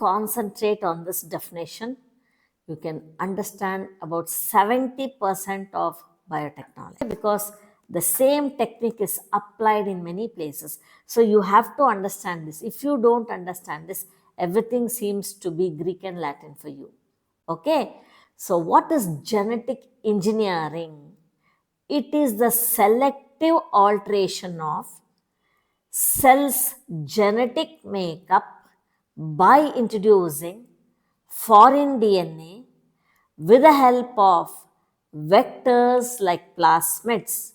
concentrate on this definition, you can understand about 70% of biotechnology, because the same technique is applied in many places. So you have to understand this. If you don't understand this, everything seems to be Greek and Latin for you. Okay. So what is genetic engineering? It is the selective alteration of cell's genetic makeup by introducing foreign DNA with the help of vectors like plasmids.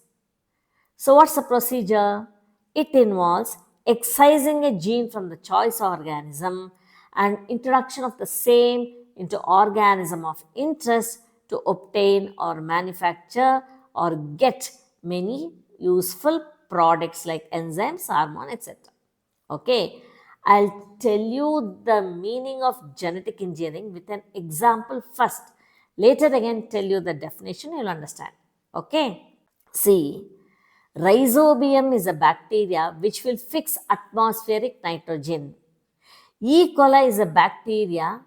So what's the procedure? It involves excising a gene from the choice organism and introduction of the same into organism of interest to obtain or manufacture or get many useful products like enzymes, hormone, etc. Okay, I'll tell you the meaning of genetic engineering with an example first. Later again tell you the definition, you'll understand. Okay, see, rhizobium is a bacteria which will fix atmospheric nitrogen. E. coli is a bacteria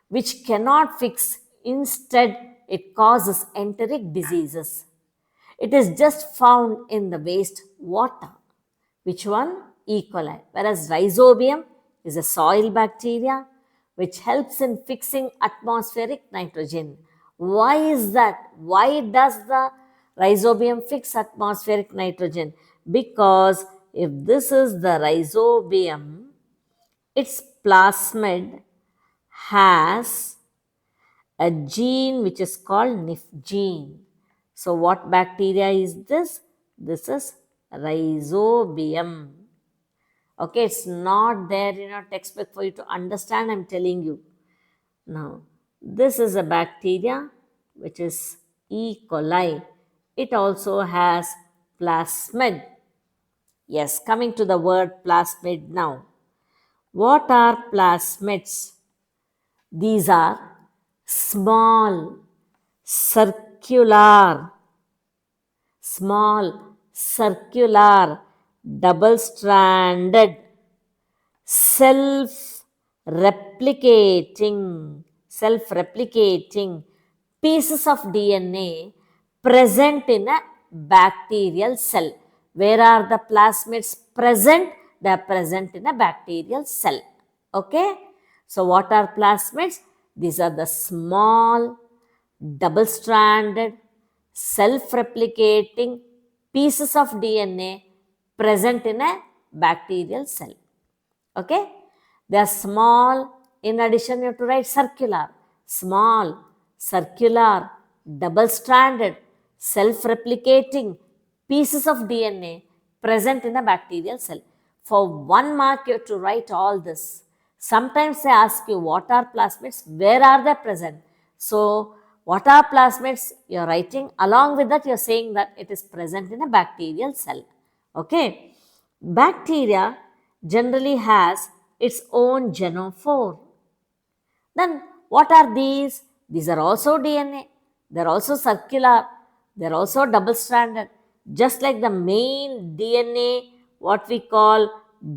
which cannot fix, instead it causes enteric diseases. It is just found in the waste water. Which one? E. coli. Whereas rhizobium is a soil bacteria which helps in fixing atmospheric nitrogen. Why is that? Why does the rhizobium fix atmospheric nitrogen? Because if this is the rhizobium, its plasmid has a gene which is called NIF gene. So what bacteria is this? This is rhizobium. Okay, it's not there in your textbook for you to understand, I'm telling you. Now, this is a bacteria which is E. coli. It also has plasmid. Yes, coming to the word plasmid now. What are plasmids? These are small, circular, double-stranded, self-replicating pieces of DNA present in a bacterial cell. Where are the plasmids present? They are present in a bacterial cell. Okay. So what are plasmids? These are the small, double-stranded, self-replicating pieces of DNA present in a bacterial cell. Okay. They are small. In addition, you have to write circular. Small, circular, double-stranded, self-replicating pieces of DNA present in a bacterial cell. For 1 mark, you have to write all this. Sometimes they ask you, what are plasmids? Where are they present? So, what are plasmids? You are writing. Along with that, you are saying that it is present in a bacterial cell. Okay. Bacteria generally has its own genophore. Then what are these? These are also DNA. They are also circular. They are also double-stranded. Just like the main DNA, what we call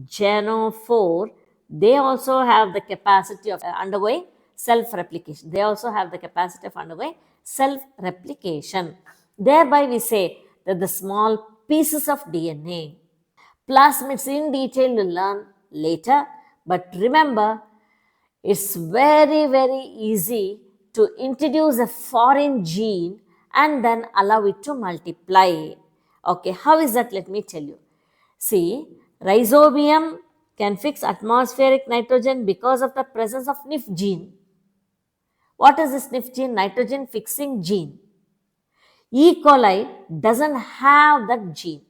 genophore, they also have the capacity of undergoing self-replication. They also have the capacity of undergoing self-replication. Thereby we say that the small pieces of DNA. Plasmids in detail we'll learn later, but remember, it's very, very easy to introduce a foreign gene and then allow it to multiply. Okay, how is that? Let me tell you. See, rhizobium can fix atmospheric nitrogen because of the presence of NIF gene. What is this NIF gene? Nitrogen fixing gene. E. coli doesn't have that gene.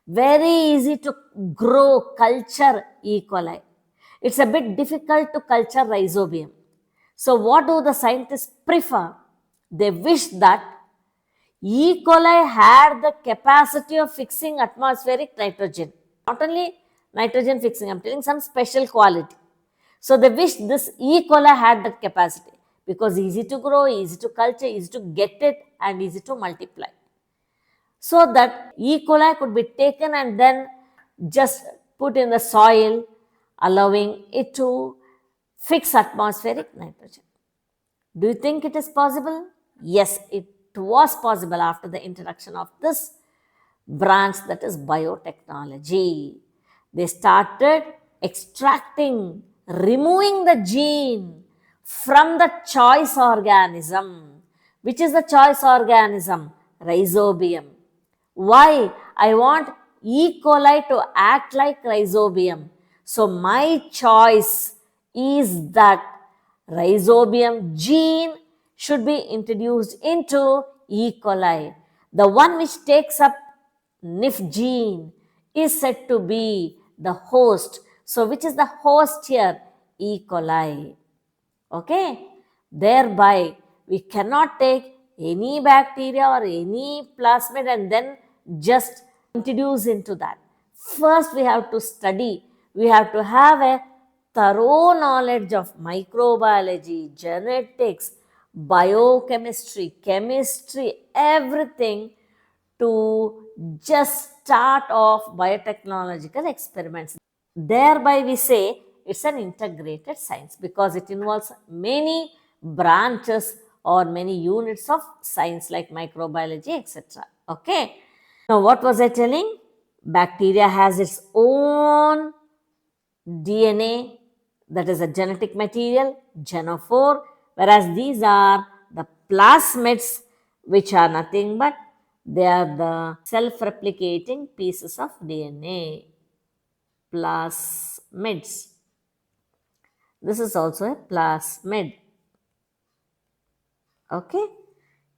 Very easy to grow, culture E. coli. It's a bit difficult to culture rhizobium. So what do the scientists prefer? They wish that E. coli had the capacity of fixing atmospheric nitrogen. Not only nitrogen fixing, I'm telling some special quality. So they wish this E. coli had that capacity because easy to grow, easy to culture, easy to get it and easy to multiply. So that E. coli could be taken and then just put in the soil, allowing it to fix atmospheric nitrogen. Do you think it is possible? Yes, it was possible after the introduction of this branch, that is biotechnology. They started extracting, removing the gene from the choice organism. Which is the choice organism? Rhizobium. Why? I want E. coli to act like rhizobium. So my choice is that rhizobium gene should be introduced into E. coli. The one which takes up NIF gene is said to be the host. So which is the host here? E. coli. Okay. Thereby, we cannot take any bacteria or any plasmid and then just introduce into that. First, we have to study. We have to have a thorough knowledge of microbiology, genetics, biochemistry, chemistry, everything to just start off biotechnological experiments. Thereby we say it's an integrated science because it involves many branches or many units of science like microbiology, etc. Okay. Now what was I telling? Bacteria has its own DNA, that is a genetic material, genophore, whereas these are the plasmids, which are nothing but they are the self-replicating pieces of DNA. Plasmids. This is also a plasmid. Okay.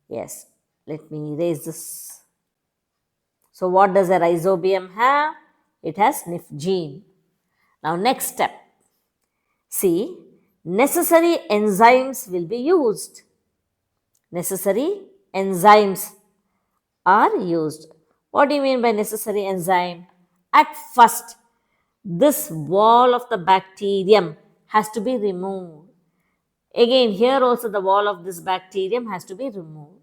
Yes. Let me erase this. So what does a rhizobium have? It has NIF gene. Now next step. See, necessary enzymes will be used. Necessary enzymes are used. What do you mean by necessary enzyme? At first, this wall of the bacterium has to be removed. Again, here also the wall of this bacterium has to be removed.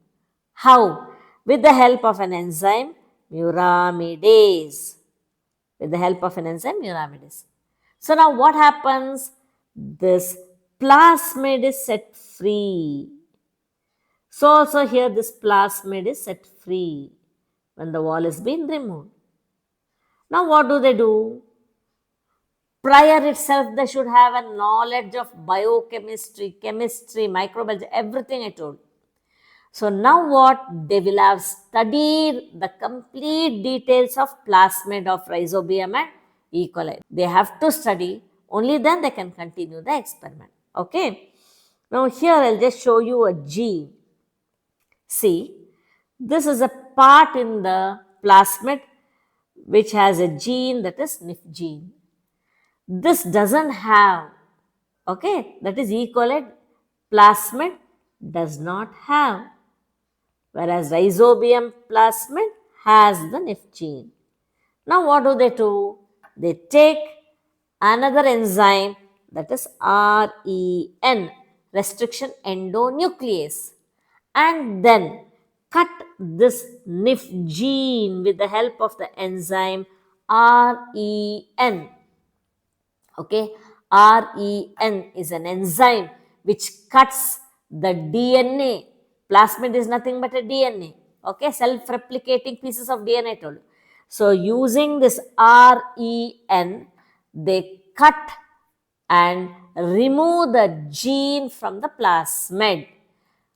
How? With the help of an enzyme, muramidase. With the help of an enzyme, muramidase. So now what happens? This plasmid is set free. So also here this plasmid is set free when the wall is being removed. Now what do they do? Prior itself, they should have a knowledge of biochemistry, chemistry, microbiology, everything I told. So now what? They will have studied the complete details of plasmid of rhizobium and E. coli. They have to study, only then they can continue the experiment. Okay. Now here I'll just show you a gene. See, this is a part in the plasmid which has a gene, that is NIF gene. This doesn't have, okay, that is E. coli, plasmid does not have, whereas rhizobium plasmid has the NIF gene. Now what do? They take another enzyme, that is REN, restriction endonuclease, and then cut this NIF gene with the help of the enzyme REN. Okay, REN is an enzyme which cuts the DNA. Plasmid is nothing but a DNA. Okay, self-replicating pieces of DNA told. So using this REN, they cut and remove the gene from the plasmid.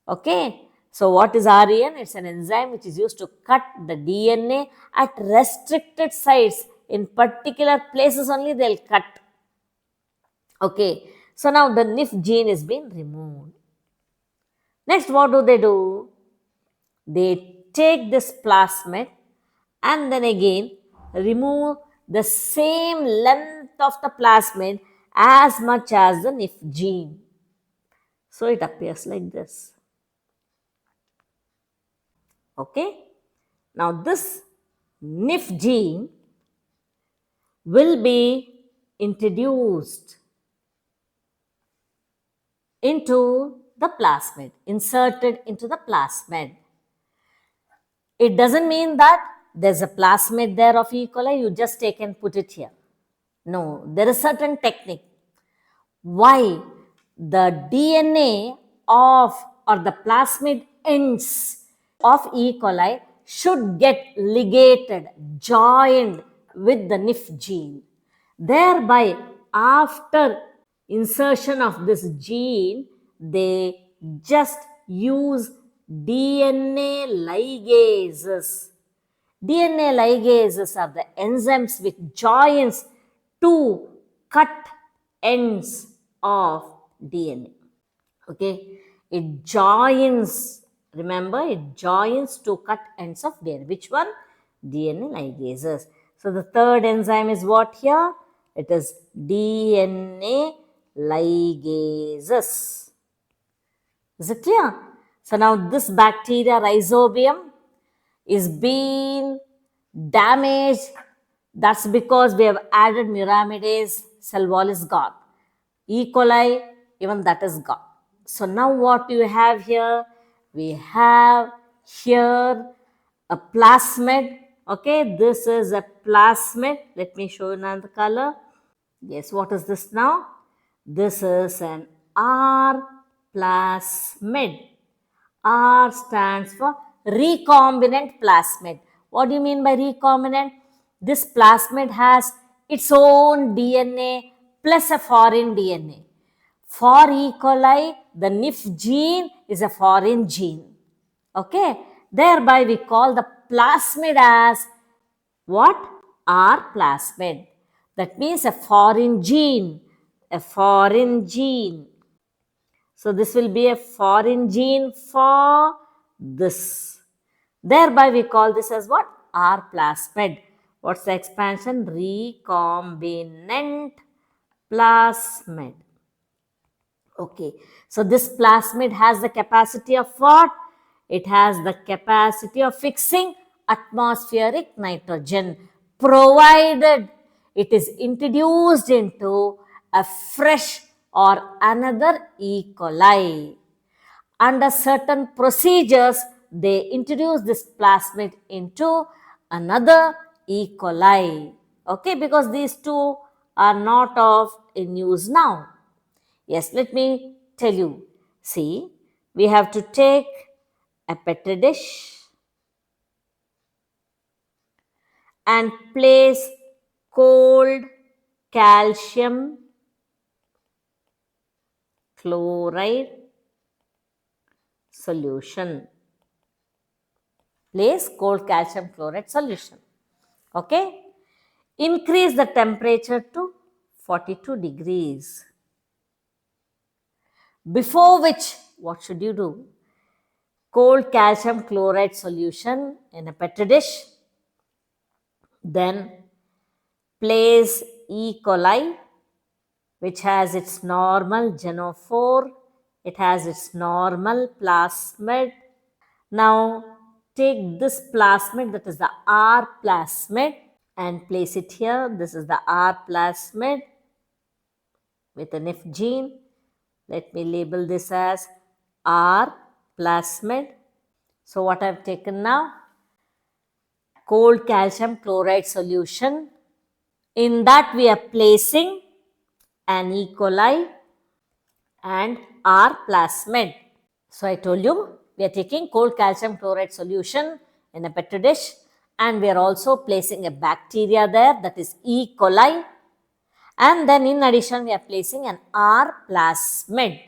Okay. So what is REN? It's an enzyme which is used to cut the DNA at restricted sites. In particular places only they'll cut. Okay. So now the NIF gene is being removed. Next, what do? They take this plasmid and then again remove the same length of the plasmid as much as the NIF gene. So it appears like this. Okay. Now this NIF gene will be introduced into the plasmid, inserted into the plasmid. It doesn't mean that there's a plasmid there of E. coli, you just take and put it here. No, there is certain technique. Why? the DNA of or the plasmid ends of E. coli should get ligated, joined with the NIF gene. Thereby, after insertion of this gene, they just use DNA ligases. DNA ligases are the enzymes which joins two cut ends of DNA. Okay, it joins, remember, it joins two cut ends of DNA. Which one? DNA ligases. So the third enzyme is what here? It is DNA ligases. Is it clear? So now this bacteria rhizobium is being damaged. That's because we have added muramidase, cell wall is gone. E. coli, even that is gone. So now what you have here? We have here a plasmid. Okay, this is a plasmid. Let me show you another color. Yes, what is this now? This is an R plasmid. R stands for recombinant plasmid. What do you mean by recombinant? This plasmid has its own DNA plus a foreign DNA. For E. coli, the NIF gene is a foreign gene. Okay, thereby we call the plasmid as what? R plasmid. That means a foreign gene. A foreign gene. So this will be a foreign gene for this. Thereby we call this as what? R plasmid. What's the expansion? Recombinant plasmid. Okay, so this plasmid has the capacity of what? It has the capacity of fixing atmospheric nitrogen, provided it is introduced into a fresh or another E. coli. Under certain procedures, they introduce this plasmid into another E. coli. Okay, because these two are not of in use now. Yes, let me tell you. See, we have to take a petri dish and place cold calcium chloride solution. Place cold calcium chloride solution. Okay. Increase the temperature to 42 degrees. Before which, what should you do? Cold calcium chloride solution in a petri dish. Then place E. coli, which has its normal genophore. It has its normal plasmid. Now take this plasmid, that is the R plasmid, and place it here. This is the R plasmid with an F gene. Let me label this as R plasmid. So what I have taken now? Cold calcium chloride solution. In that we are placing an E. coli and R plasmid. So I told you we are taking cold calcium chloride solution in a petri dish, and we are also placing a bacteria there, that is E. coli, and then in addition we are placing an R plasmid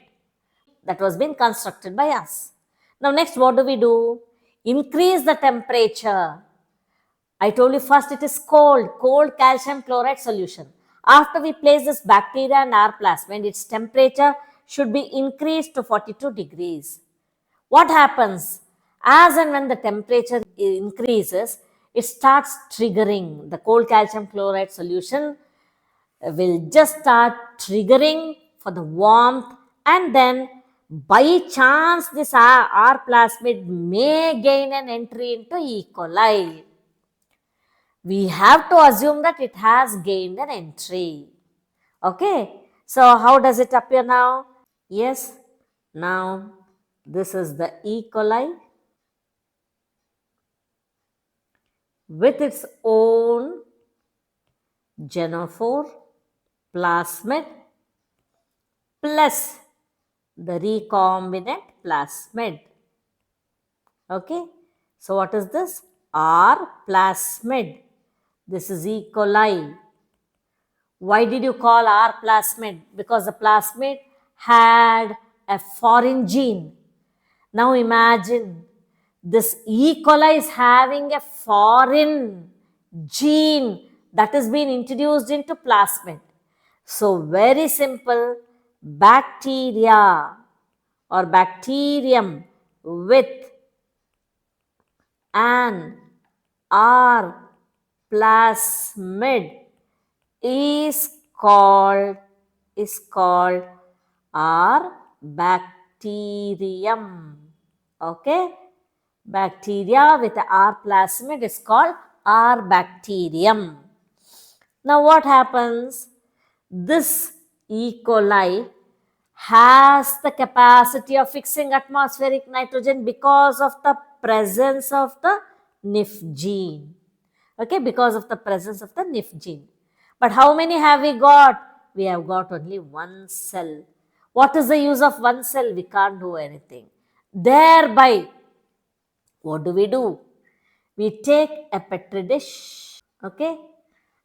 that was been constructed by us. Now next what do? Increase the temperature. I told you first it is cold calcium chloride solution. After we place this bacteria and R plasmid, its temperature should be increased to 42 degrees. What happens? As and when the temperature increases, it starts triggering. The cold calcium chloride solution will just start triggering for the warmth, and then by chance this R plasmid may gain an entry into E. coli. We have to assume that it has gained an entry. Okay, so how does it appear now? Yes, now this is the E. coli with its own genophore, plasmid plus the recombinant plasmid. Okay, so what is this? R plasmid. This is E. coli. Why did you call R plasmid? Because the plasmid had a foreign gene. Now imagine this E. coli is having a foreign gene that has been introduced into plasmid. So very simple, bacteria or bacterium with an R plasmid is called R bacterium. Okay, bacteria with R plasmid is called R bacterium. Now what happens? This E. coli has the capacity of fixing atmospheric nitrogen because of the presence of the NIF gene. Okay, because of the presence of the NIF gene. But how many have we got? We have got only one cell. What is the use of one cell? We can't do anything. Thereby, what do? We take a petri dish, okay,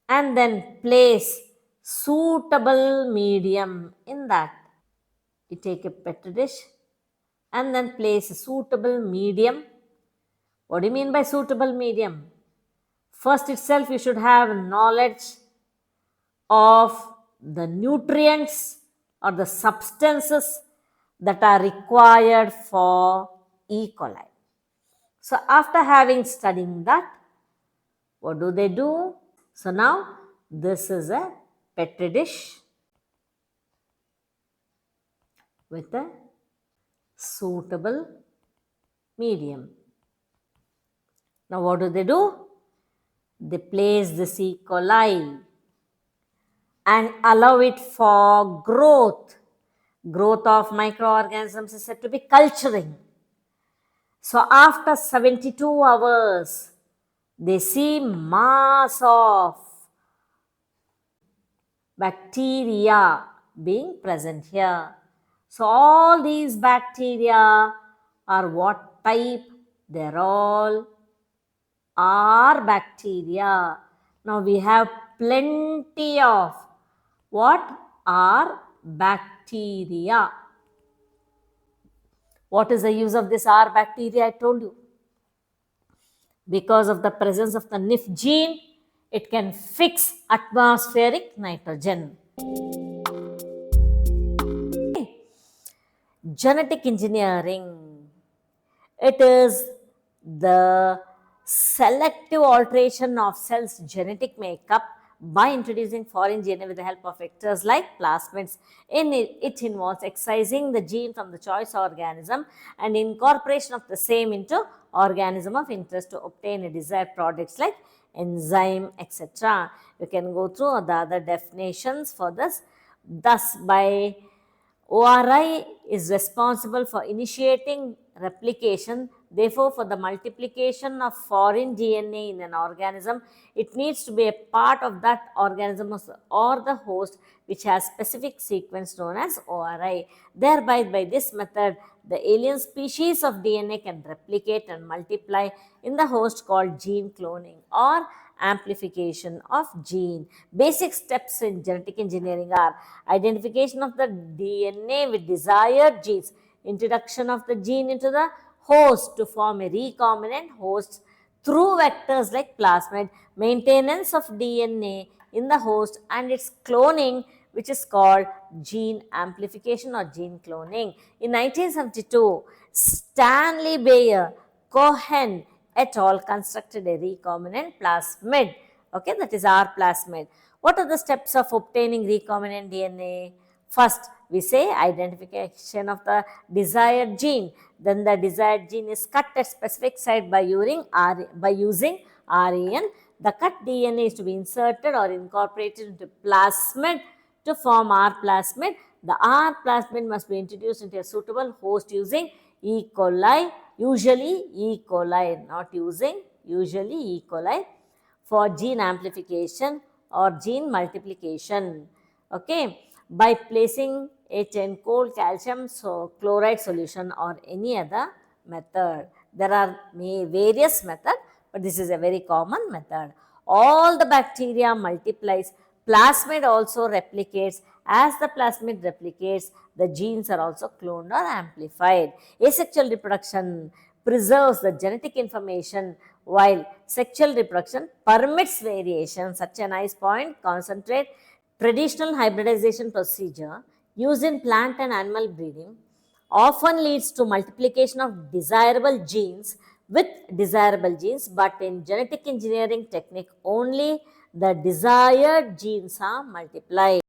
and then place suitable medium in that. You take a petri dish and then place a suitable medium. What do you mean by suitable medium? First itself, you should have knowledge of the nutrients or the substances that are required for E. coli. So after having studied that, what do? So now this is a petri dish with a suitable medium. Now what do? They place this E. coli and allow it for growth. Growth of microorganisms is said to be culturing. So after 72 hours, they see mass of bacteria being present here. So all these bacteria are what type? They're all R bacteria. Now we have plenty of what are bacteria. What is the use of this R bacteria? I told you. Because of the presence of the NIF gene, it can fix atmospheric nitrogen. Genetic engineering. It is the selective alteration of cells' genetic makeup by introducing foreign DNA with the help of vectors like plasmids. It involves excising the gene from the choice organism and incorporation of the same into organism of interest to obtain a desired products like enzyme, etc. You can go through the other definitions for this. Thus, by ORI is responsible for initiating replication. Therefore, for the multiplication of foreign DNA in an organism, it needs to be a part of that organism or the host which has specific sequence known as ORI. Thereby, by this method, the alien species of DNA can replicate and multiply in the host called gene cloning or amplification of gene. Basic steps in genetic engineering are identification of the DNA with desired genes, introduction of the gene into the host to form a recombinant host through vectors like plasmid, maintenance of DNA in the host and its cloning, which is called gene amplification or gene cloning. In 1972, Stanley Bayer, Cohen et al. Constructed a recombinant plasmid. Okay, that is R plasmid. What are the steps of obtaining recombinant DNA? First, we say identification of the desired gene. Then the desired gene is cut at specific site by using REN. The cut DNA is to be inserted or incorporated into plasmid to form R plasmid. The R plasmid must be introduced into a suitable host using E. coli, usually E. coli, not using, usually E. coli for gene amplification or gene multiplication. Okay. by placing it in cold calcium chloride solution or any other method. There are various methods, but this is a very common method. All the bacteria multiplies. Plasmid also replicates. As the plasmid replicates, the genes are also cloned or amplified. Asexual reproduction preserves the genetic information, while sexual reproduction permits variation. Such a nice point. Concentrate. Traditional hybridization procedure used in plant and animal breeding often leads to multiplication of desirable genes with desirable genes, but in genetic engineering technique only the desired genes are multiplied.